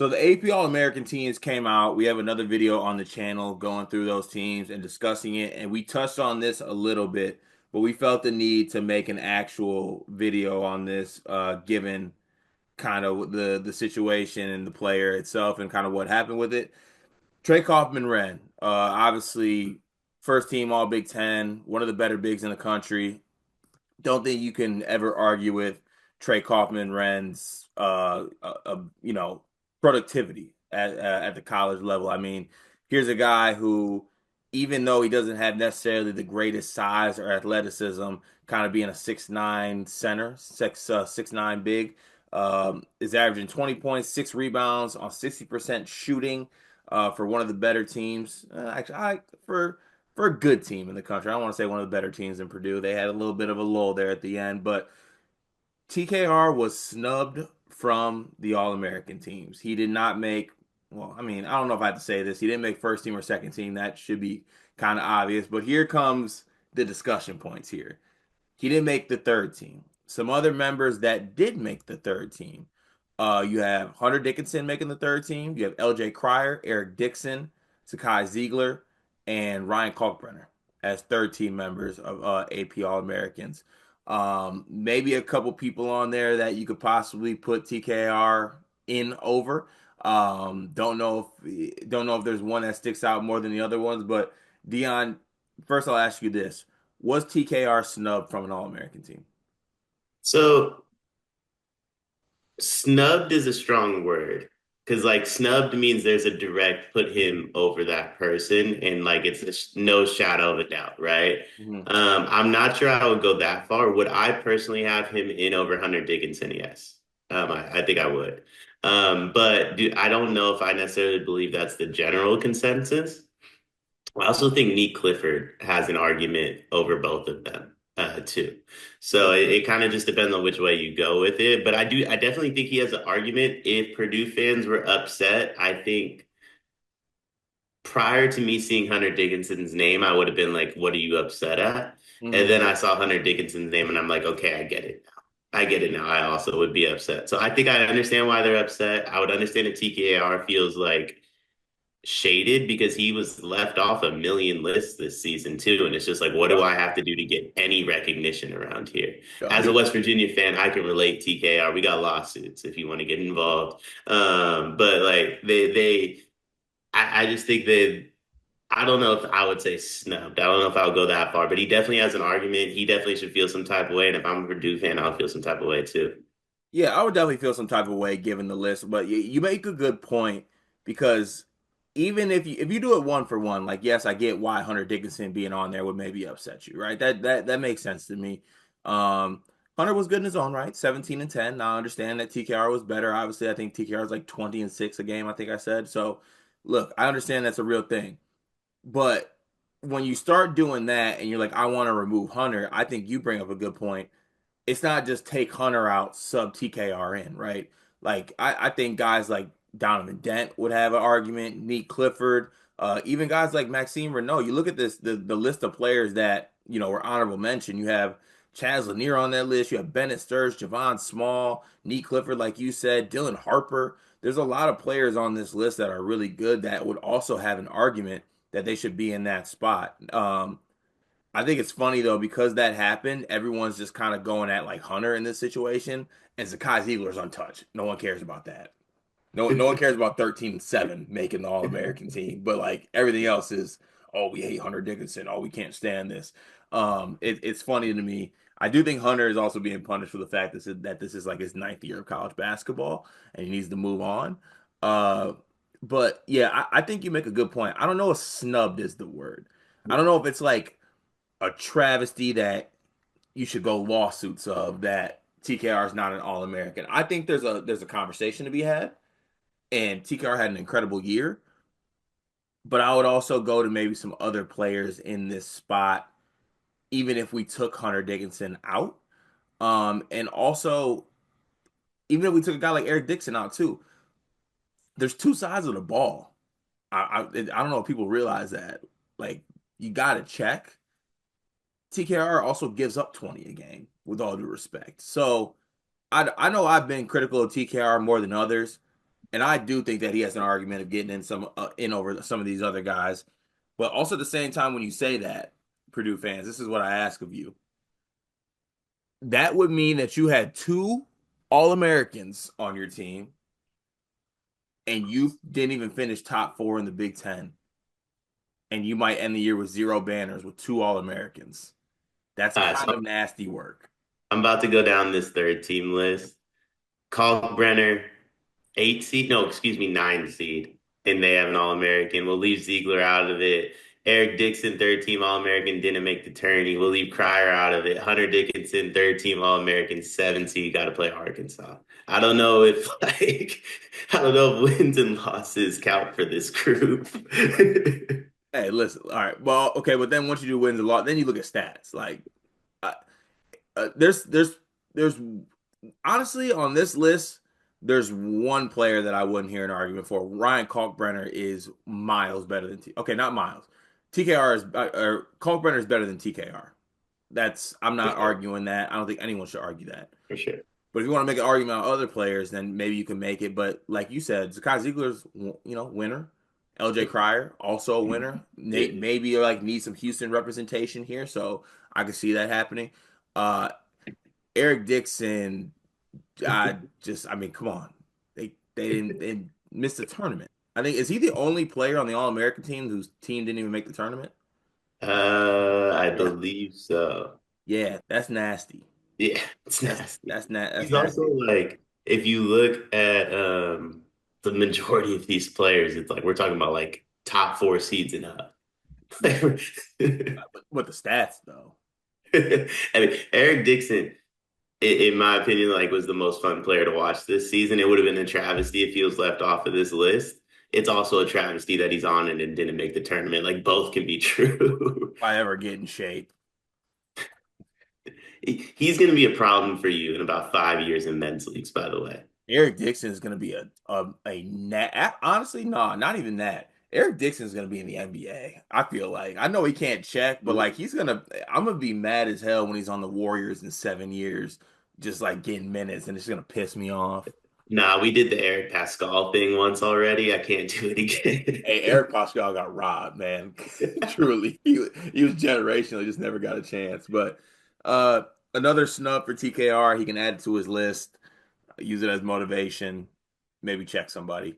So the AP All-American teams came out. We have another video on the channel going through those teams and discussing it. And we touched on this a little bit, but we felt the need to make an actual video on this, given kind of the situation and the player itself and kind of what happened with it. Trey Kaufman-Renn, obviously first team All Big Ten, one of the better bigs in the country. Don't think you can ever argue with Trey Kaufman-Renn's productivity at the college level. I mean, here's a guy who, even though he doesn't have necessarily the greatest size or athleticism, kind of being a 6'9" center, 6'9" big, is averaging 20 points, 6 rebounds on 60% shooting for one of the better teams. For a good team in the country. I don't want to say one of the better teams in Purdue. They had a little bit of a lull there at the end, but TKR was snubbed from the All-American teams. He did not make, well, I mean, I don't know if I have to say this. He didn't make first team or second team. That should be kind of obvious, but here comes the discussion points here. He didn't make the third team. Some other members that did make the third team. You have Hunter Dickinson making the third team. You have LJ Cryer, Eric Dixon, Sakai Ziegler, and Ryan Kalkbrenner as third team members of AP All Americans. Maybe a couple people on there that you could possibly put TKR in over. Don't know if there's one that sticks out more than the other ones, but Dion, first I'll ask you this. Was TKR snubbed from an All-American team? So snubbed is a strong word because like snubbed means there's a direct put him over that person and like it's no shadow of a doubt, right? Mhm. I'm not sure I would go that far. Would I personally have him in over Hunter Dickinson? Yes. I think I would. I don't know if I necessarily believe that's the general consensus. I also think Neat Clifford has an argument over both of them, too. So it kind of just depends on which way you go with it. But I definitely think he has an argument. If Purdue fans were upset, I think prior to me seeing Hunter Dickinson's name, I would have been like, what are you upset at? And Hmm. then I saw Hunter Dickinson's name and I'm like, okay, I get it now. I get it now. I also would be upset. So I think I understand why they're upset. I would understand if TKR feels like shaded because he was left off a million lists this season too. And it's just like, what do I have to do to get any recognition around here? As a West Virginia fan, I can relate TKR. We got lawsuits if you want to get involved. But like I just think that I don't know if I would say snubbed. I don't know if I would go that far, but he definitely has an argument. He definitely should feel some type of way. And if I'm a Purdue fan, I'll feel some type of way too. Yeah, I would definitely feel some type of way given the list, but you make a good point because even if you do it one for one, like yes, I get why Hunter Dickinson being on there would maybe upset you, right? That makes sense to me. Um, Hunter was good in his own right, 17 and 10. Now I understand that TKR was better. Obviously, I think TKR is like 20 and 6 a game, I think I said. So, look, I understand that's a real thing. But when you start doing that and you're like, I want to remove Hunter, I think you bring up a good point. It's not just take Hunter out, sub TKR in, right? Like I think guys like Donovan Dent would have an argument, Neat Clifford, even guys like Maxime Renault. You look at the list of players that were honorable mention. You have Chaz Lanier on that list. You have Bennett Sturge, Javon Small, Neat Clifford, like you said, Dylan Harper. There's a lot of players on this list that are really good that would also have an argument that they should be in that spot. I think it's funny though because that happened. Everyone's just kind of going at like Hunter in this situation, and Zakai Ziegler's untouched. No one cares about that. No one cares about 13-7 making the All American team, but like everything else is, oh, we hate Hunter Dickinson. Oh, we can't stand this. It's funny to me. I do think Hunter is also being punished for the fact that this is like his ninth year of college basketball, and he needs to move on. Uh, but yeah, I think you make a good point. I don't know if snubbed is the word. I don't know if it's like a travesty that you should go lawsuits of that TKR is not an All American. I think there's a conversation to be had, and TKR had an incredible year. But I would also go to maybe some other players in this spot, even if we took Hunter Dickinson out. And also, even if we took a guy like Eric Dixon out too, there's two sides of the ball. I don't know if people realize that. Like, you got to check. TKR also gives up 20 a game, with all due respect. So I know I've been critical of TKR more than others. And I do think that he has an argument of getting in over some of these other guys. But also at the same time, when you say that, Purdue fans, this is what I ask of you. That would mean that you had two All-Americans on your team, and you didn't even finish top four in the Big Ten, and you might end the year with zero banners with two All-Americans. That's All right, kind so of nasty work. I'm about to go down this third team list. Kalkbrenner, 8 seed. No, excuse me, 9 seed. And they have an All American. We'll leave Ziegler out of it. Eric Dixon, third team All American, didn't make the tourney. We'll leave Cryer out of it. Hunter Dickinson, third team All American, 7 seed, got to play Arkansas. I don't know if like I don't know if wins and losses count for this group. Hey, listen. All right. Well, okay, but then once you do wins a lot, then you look at stats. Like, uh, there's honestly on this list, there's one player that I wouldn't hear an argument for. Ryan Kalkbrenner is miles better than Okay, not miles. TKR is or Kalkbrenner is better than TKR. That's I'm For not sure. arguing that. I don't think anyone should argue that. For sure. But if you want to make an argument on other players, then maybe you can make it. But like you said, Zakai Ziegler's winner. LJ Cryer also a winner. Yeah. Maybe like need some Houston representation here, so I can see that happening. Uh, Eric Dixon, I mean, come on, they missed the tournament. I think is he the only player on the All American team whose team didn't even make the tournament? I Yeah, believe so. yeah, that's nasty. Yeah, it's That's nasty. that's He's also nasty. like, if you look at the majority of these players, it's like we're talking about like top 4 seeds and up. Yeah, but the stats though. I mean, Eric Dixon, in my opinion, like was the most fun player to watch this season. It would have been a travesty if he was left off of this list. It's also a travesty that he's on it and didn't make the tournament. Like both can be true. If I ever get in shape. He's going to be a problem for you in about 5 years in men's leagues, by the way. Eric Dixon is going to be a net. Honestly, no, not even that. Eric Dixon is going to be in the NBA. I feel like I know he can't check, but like he's gonna. I'm gonna be mad as hell when he's on the Warriors in 7 years, just like getting minutes, and it's gonna piss me off. Nah, we did the Eric Pascal thing once already. I can't do it Hey, again. Eric Pascal got robbed, man. Truly, he was generational. He just never got a chance. But uh, another snub for TKR. He can add it to his list. Use it as motivation. Maybe check somebody.